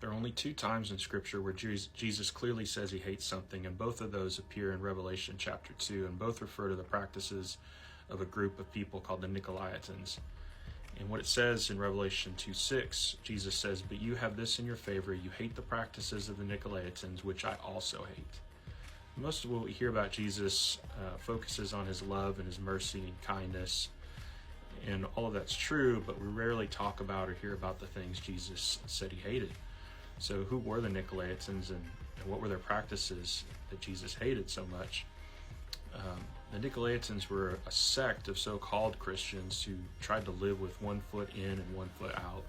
There are only two times in Scripture where Jesus clearly says he hates something, and both of those appear in Revelation chapter 2, and both refer to the practices of a group of people called the Nicolaitans. And what it says in Revelation 2:6, Jesus says, "But you have this in your favor, you hate the practices of the Nicolaitans, which I also hate." Most of what we hear about Jesus focuses on his love and his mercy and kindness, and all of that's true, but we rarely talk about or hear about the things Jesus said he hated. So who were the Nicolaitans, and what were their practices that Jesus hated so much? The Nicolaitans were a sect of so-called Christians who tried to live with one foot in and one foot out.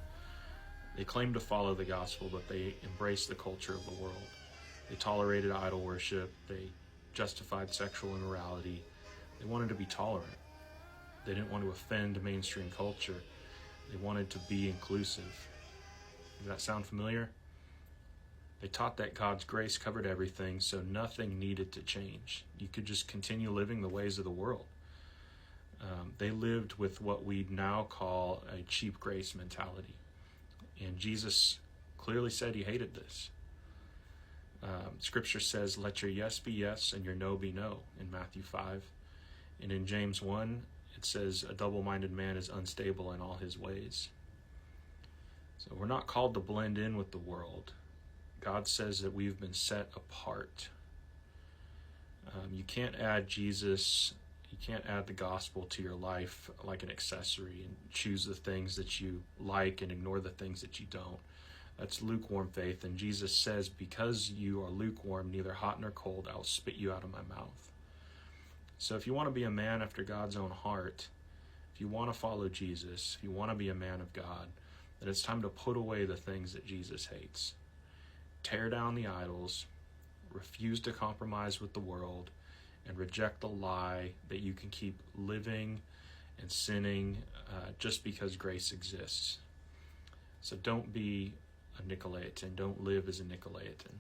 They claimed to follow the gospel, but they embraced the culture of the world. They tolerated idol worship. They justified sexual immorality. They wanted to be tolerant. They didn't want to offend mainstream culture. They wanted to be inclusive. Does that sound familiar? They taught that God's grace covered everything, so nothing needed to change. You could just continue living the ways of the world. They lived with what we'd now call a cheap grace mentality. And Jesus clearly said he hated this. Scripture says, "Let your yes be yes and your no be no," in Matthew 5. And in James 1, it says, "A double-minded man is unstable in all his ways." So we're not called to blend in with the world. God says that we've been set apart. You can't add Jesus, you can't add the gospel to your life like an accessory and choose the things that you like and ignore the things that you don't. That's lukewarm faith, and Jesus says, because you are lukewarm, neither hot nor cold, I'll spit you out of my mouth. So if you want to be a man after God's own heart, if you want to follow Jesus, if you want to be a man of God, then it's time to put away the things that Jesus hates. Tear down the idols, refuse to compromise with the world, and reject the lie that you can keep living and sinning just because grace exists. So don't be a Nicolaitan. Don't live as a Nicolaitan.